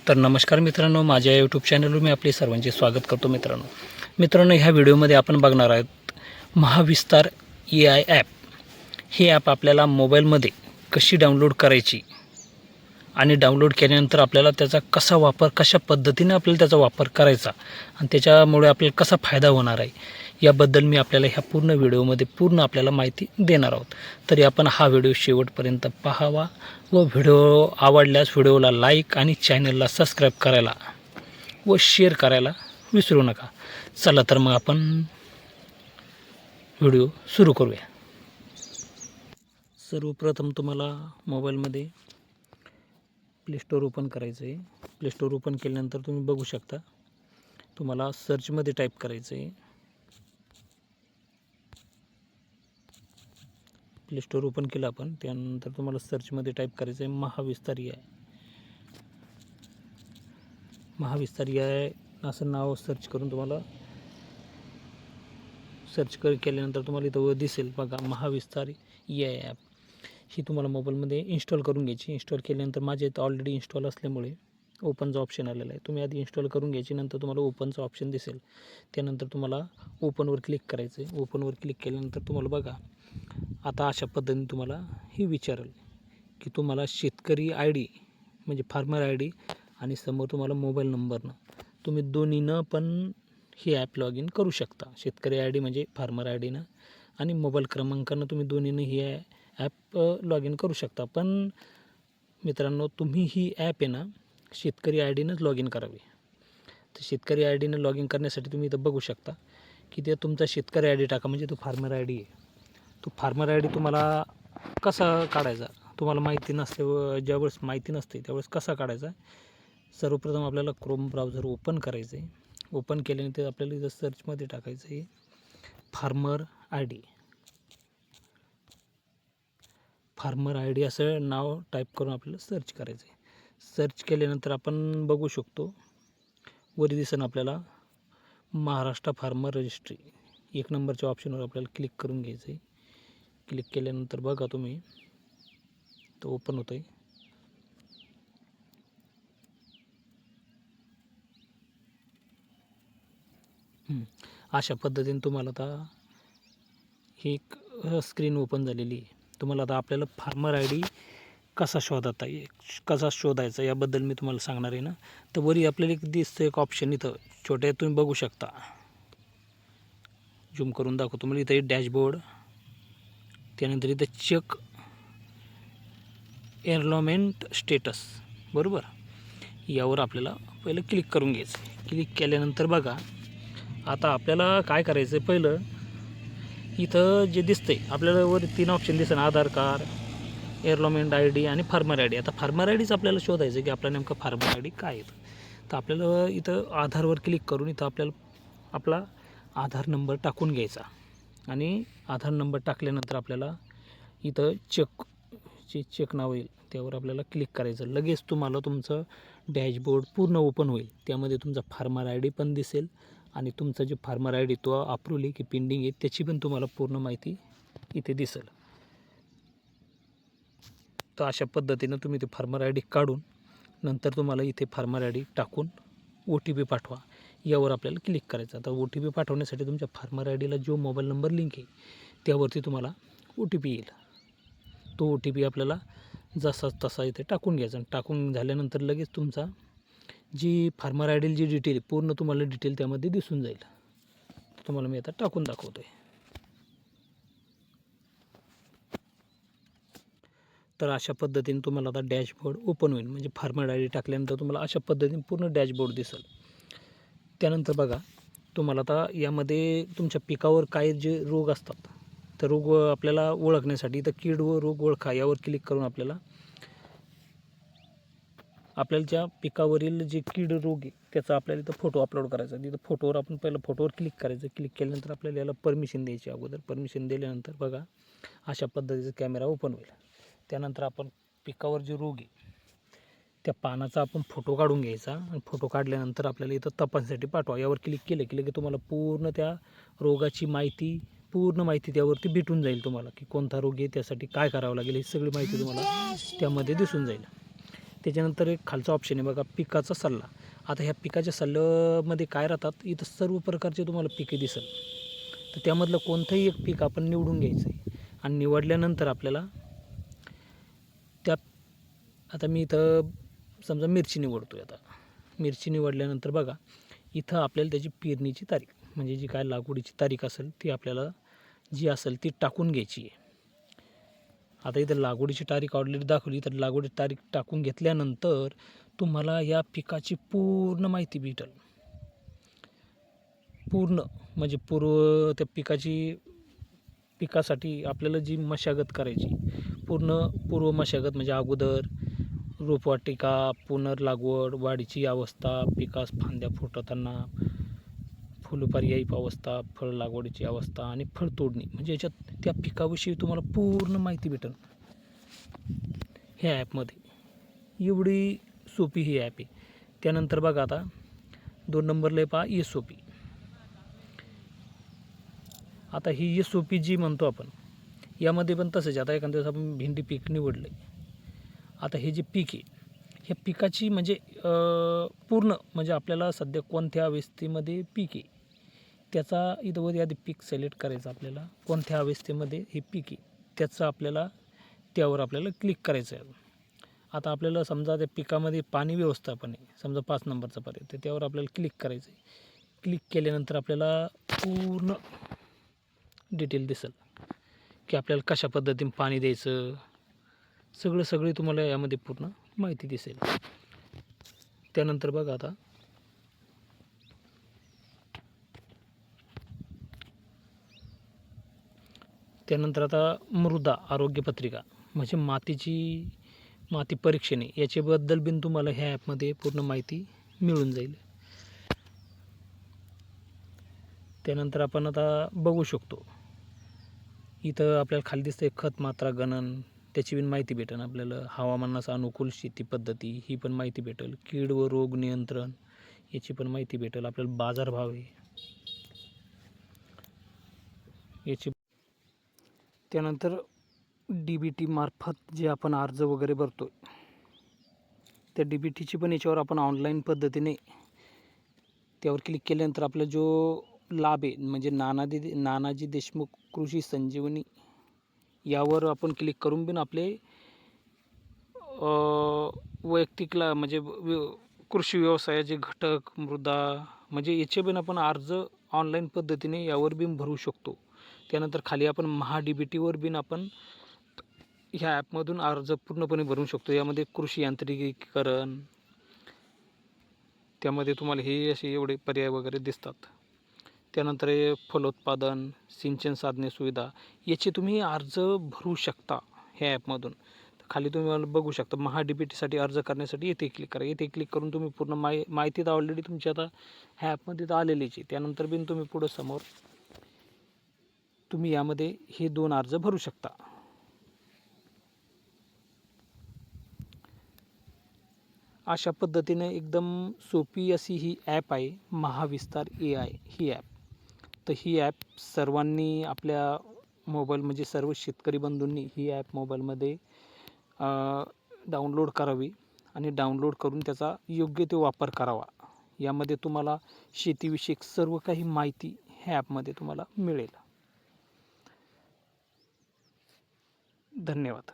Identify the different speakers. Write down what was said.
Speaker 1: तर नमस्कार मित्रांनो, माझ्या यूट्यूब चॅनलवर मी आपले सर्वांचे स्वागत करतो. मित्रांनो ह्या व्हिडिओमध्ये आपण बघणार आहोत महाविस्तार AI ॲप. हे ॲप आपल्याला मोबाईलमध्ये कशी डाउनलोड करायची आणि डाउनलोड केल्यानंतर आपल्याला त्याचा कशा पद्धतीने आपल्याला त्याचा वापर करायचा आणि त्याच्यामुळे आपल्याला कसा फायदा होणार आहे याबद्दल मी आपल्याला ह्या पूर्ण व्हिडिओमध्ये आपल्याला माहिती देणार आहोत. तरी आपण हा व्हिडिओ शेवटपर्यंत पाहावा व व्हिडिओ आवडल्यास व्हिडिओला लाईक आणि चॅनलला सबस्क्राईब करायला व शेअर करायला विसरू नका. चला तर मग आपण व्हिडिओ सुरू करूया. सर्वप्रथम तुम्हाला मोबाईलमध्ये प्ले स्टोअर ओपन करायचं आहे. प्ले स्टोअर ओपन केल्यानंतर तुम्ही बघू शकता तुम्हाला सर्चमध्ये टाईप करायचं आहे. प्ले स्टोअर ओपन केलं आपण, त्यानंतर तुम्हाला सर्चमध्ये टाईप करायचं आहे महाविस्तार AI. महाविस्तार AI असं नाव सर्च करून तुम्हाला केल्यानंतर तुम्हाला इथं दिसेल बघा महाविस्तार AI ॲप. ही तुम्हाला मोबाईलमध्ये इन्स्टॉल करून घ्यायची. इन्स्टॉल केल्यानंतर माझ्या इथं ऑलरेडी इन्स्टॉल असल्यामुळे ओपनचा ऑप्शन आलेला आहे. तुम्ही आधी इन्स्टॉल करून घ्यायची, नंतर तुम्हाला ओपनचा ऑप्शन दिसेल. त्यानंतर तुम्हाला ओपनवर क्लिक करायचं आहे. ओपनवर क्लिक केल्यानंतर तुम्हाला बघा आता अशा पद्धतीने तुम्हाला हे विचारेल की तुम्हाला शेतकरी ID म्हणजे फार्मर ID आणि समोर तुम्हाला मोबाईल नंबरनं तुम्ही दोन्हीनं पण हे ॲप लॉग इन करू शकता. शेतकरी ID म्हणजे फार्मर IDनं आणि मोबाईल क्रमांकानं तुम्ही दोन्हीनं हे ॲप लॉग इन करू शकता. पण मित्रांनो तुम्ही ही ॲप आहे ना शेतकरी IDनंच लॉग इन करावी. तर शेतकरी IDनं लॉग इन करण्यासाठी तुम्ही इथं बघू शकता की ते तुमचा शेतकरी ID टाका, म्हणजे तो फार्मर ID आहे. तो फार्मर ID तुम्हाला कसा काढायचा तुम्हाला माहिती नसल्यावर, ज्यावेळेस माहिती नसते त्यावेळेस कसा काढायचा. सर्वप्रथम आपल्याला क्रोम ब्राउझर ओपन करायचं आहे. ओपन केल्यानंतर आपल्याला इथं सर्चमध्ये टाकायचं आहे फार्मर ID. फार्मर ID असं नाव टाईप करून आपल्याला सर्च करायचं आहे. सर्च केल्यानंतर आपण बघू शकतो वरी दिसेल आपल्याला महाराष्ट्र फार्मर रजिस्ट्री 1 नंबरच्या ऑप्शनवर आपल्याला क्लिक करून घ्यायचं आहे. क्लिक केल्यानंतर बघा तुम्ही तो ओपन होतं आहे. अशा पद्धतीने तुम्हाला आता ही एक स्क्रीन ओपन झालेली आहे. तुम्हाला आता आपल्याला फार्मर ID कसा शोधायचा याबद्दल मी तुम्हाला सांगणार आहे ना. तर वरी आपल्याला एक दिसतं एक ऑप्शन इथं छोट्या तुम्ही बघू शकता. झूम करून दाखवतो तुम्हाला. इथं डॅशबोर्ड, त्यानंतर इथं चेक एनरोलमेंट स्टेटस, बरोबर. यावर आपल्याला पहिलं क्लिक करून घ्यायचं. क्लिक केल्यानंतर बघा आता आपल्याला काय करायचं आहे. पहिलं इथं जे दिसतंय आपल्याला वर 3 ऑप्शन दिसतं, आधार कार्ड, एनरोलमेंट ID आणि फार्मर ID. आता फार्मर IDच आपल्याला शोधायचं की आपला नेमका फार्मर ID काय आहे. तर आपल्याला इथं आधारवर क्लिक करून इथं आपल्याला आपला आधार नंबर टाकून घ्यायचा आणि आधार नंबर टाकल्यानंतर आपल्याला इथं चेक नाव येईल, त्यावर आपल्याला क्लिक करायचं. लगेच तुम्हाला तुमचं डॅशबोर्ड पूर्ण ओपन होईल. त्यामध्ये तुमचा फार्मर ID पण दिसेल आणि तुमचा जो फार्मर ID तो अप्रूव्ह आहे की पेंडिंग आहे त्याची पण तुम्हाला पूर्ण माहिती इथे दिसेल. तर अशा पद्धतीनं तुम्ही ते फार्मर ID काढून नंतर तुम्हाला इथे फार्मर ID टाकून OTP पाठवा यावर आपल्याला क्लिक करायचं. आता OTP पाठवण्यासाठी तुमच्या फार्मर IDला जो मोबाईल नंबर लिंक आहे त्यावरती तुम्हाला OTP येईल. तो OTP आपल्याला जसा तसा इथे टाकून घ्यायचा. टाकून झाल्यानंतर लगेच तुमचा जी फार्मर IDला जी डिटेल पूर्ण तुम्हाला डिटेल त्यामध्ये दिसून जाईल. तुम्हाला मी आता टाकून दाखवतो आहे. तर अशा पद्धतीने तुम्हाला आता डॅशबोर्ड ओपन होईल. म्हणजे फार्मर ID टाकल्यानंतर तुम्हाला अशा पद्धतीने पूर्ण डॅशबोर्ड दिसेल. त्यानंतर बघा तुम्हाला आता यामध्ये तुमच्या पिकावर काय जे रोग असतात तर रोग आपल्याला ओळखण्यासाठी इथं कीड व रोग ओळखा यावर क्लिक करून आपल्याला ज्या पिकावरील जे कीड रोग आहे त्याचा आपल्याला इथं फोटो अपलोड करायचा. तिथं फोटोवर आपण पहिलं फोटोवर क्लिक करायचं. क्लिक केल्यानंतर आपल्याला याला परमिशन द्यायची. अगोदर परमिशन दिल्यानंतर बघा अशा पद्धतीचा कॅमेरा ओपन होईल. त्यानंतर आपण पिकावर जे रोग आहे त्या पानाचा आपण फोटो काढून घ्यायचा आणि फोटो काढल्यानंतर आपल्याला इथं तपासण्यासाठी पाठवा यावर क्लिक केलं की तुम्हाला पूर्ण त्या रोगाची पूर्ण माहिती त्यावरती भेटून जाईल. तुम्हाला की कोणता रोग आहे, त्यासाठी काय करावं लागेल, ही सगळी माहिती तुम्हाला त्यामध्ये दिसून जाईल. त्याच्यानंतर एक खालचा ऑप्शन आहे बघा, पिकाचा सल्ला. आता ह्या पिकाच्या सल्ल्यामध्ये काय राहतात, इथं सर्व प्रकारचे तुम्हाला पिके दिसेल. तर त्यामधलं कोणतंही एक पीक आपण निवडून घ्यायचं आहे आणि निवडल्यानंतर आपल्याला त्या, आता मी इथं समजा मिरची निवडतो आहे. आता मिरची निवडल्यानंतर बघा, इथं आपल्याला त्याची पेरणीची तारीख, म्हणजे जी काय लागवडीची तारीख असेल ती आपल्याला जी असेल ती टाकून घ्यायची आहे. आता इथं लागवडीची तारीख ऑलरेडी दाखवली, तर लागवडीची तारीख टाकून घेतल्यानंतर तुम्हाला या पिकाची पूर्ण माहिती भेटेल. पूर्ण म्हणजे त्या पिकासाठी आपल्याला जी मशागत करायची, पूर्व मशागत म्हणजे अगोदर रोपवाटिका, पुनर्लागवड, वाढीची अवस्था, पिकास फांद्या फुटताना, फुलपर्यायी अवस्था, फळ लागवडीची अवस्था आणि फळ तोडणी, म्हणजे याच्यात त्या पिकाविषयी तुम्हाला पूर्ण माहिती भेटेल ह्या ॲपमध्ये. एवढी सोपी ही ॲप आहे. त्यानंतर बघा, आता 2 नंबरला पहा SOP. आता ही SOP जी म्हणतो आपण, यामध्ये पण तसंच. आता एखाद्या दिवस आपण भेंडी पीक निवडलं आहे. आता हे जे पीक आहे, ह्या पिकाची म्हणजे पूर्ण म्हणजे आपल्याला सध्या कोणत्या अवस्थेमध्ये पीक आहे त्याचा इथं वर आधी पीक सिलेक्ट करायचं आपल्याला, कोणत्या अवस्थेमध्ये हे पीक आहे त्याचं आपल्याला, त्यावर आपल्याला क्लिक करायचं आहे. आता आपल्याला समजा त्या पिकामध्ये पाणी व्यवस्थापन आहे, समजा 5 नंबरचा पर्याय, तर त्यावर आपल्याला क्लिक करायचं आहे. क्लिक केल्यानंतर आपल्याला पूर्ण डिटेल दिसेल की आपल्याला कशा पद्धतीने पाणी द्यायचं, सगळी तुम्हाला यामध्ये पूर्ण माहिती दिसेल. त्यानंतर बघा, आता त्यानंतर आता मृदा आरोग्य पत्रिका, म्हणजे माती परीक्षणे, याच्याबद्दल बिन तुम्हाला ह्या ॲपमध्ये पूर्ण माहिती मिळून जाईल. त्यानंतर आपण आता बघू शकतो, इथं आपल्याला खाली दिसतंय खत मात्रा गणन, त्याची पण माहिती भेटेल आपल्याला. हवामानास अनुकूल शेती पद्धती, ही पण माहिती भेटेल. कीड व रोग नियंत्रण, याची पण माहिती भेटेल आपल्याला. बाजारभाव आहे याची. त्यानंतर DBT मार्फत जे आपण अर्ज वगैरे भरतो, त्या DBTची पण याच्यावर आपण ऑनलाईन पद्धतीने त्यावर क्लिक केल्यानंतर आपला जो लाभ आहे, म्हणजे नानाजी देशमुख कृषी संजीवनी, यावर आपण क्लिक करून बिन आपले वैयक्तिकला म्हणजे कृषी व्यवसायाचे घटक, मृदा, म्हणजे याचे बिन आपण अर्ज ऑनलाईन पद्धतीने यावर बिन भरू शकतो. त्यानंतर खाली आपण DBTवर बिन आपण ह्या ॲपमधून अर्ज पूर्णपणे भरू शकतो. यामध्ये कृषी यांत्रिकीकरण, त्यामध्ये तुम्हाला हे असे एवढे पर्याय वगैरे दिसतात. त्यानंतर हे फलोत्पादन, सिंचन साधने सुविधा, याचे तुम्ही अर्ज भरू शकता ह्या ॲपमधून. खाली तुम्ही बघू शकता, DBTसाठी अर्ज करण्यासाठी येथे क्लिक करा. येथे क्लिक करून तुम्ही पूर्ण माहिती तर ऑलरेडी तुमची आता ह्या ॲपमध्ये तर आलेलीच आहे. त्यानंतर बिन तुम्ही पुढं समोर तुम्ही यामध्ये हे 2 अर्ज भरू शकता. अशा पद्धतीने एकदम सोपी अशी ही ॲप आहे महाविस्तार AI ही ॲप. तर ही ॲप सर्वांनी आपल्या मोबाईल, म्हणजे सर्व शेतकरी बंधूंनी ही ॲप मोबाईलमध्ये डाउनलोड करावी आणि डाउनलोड करून त्याचा योग्य ते वापर करावा. यामध्ये तुम्हाला शेतीविषयक सर्व काही माहिती ह्या ॲपमध्ये तुम्हाला मिळेल. धन्यवाद.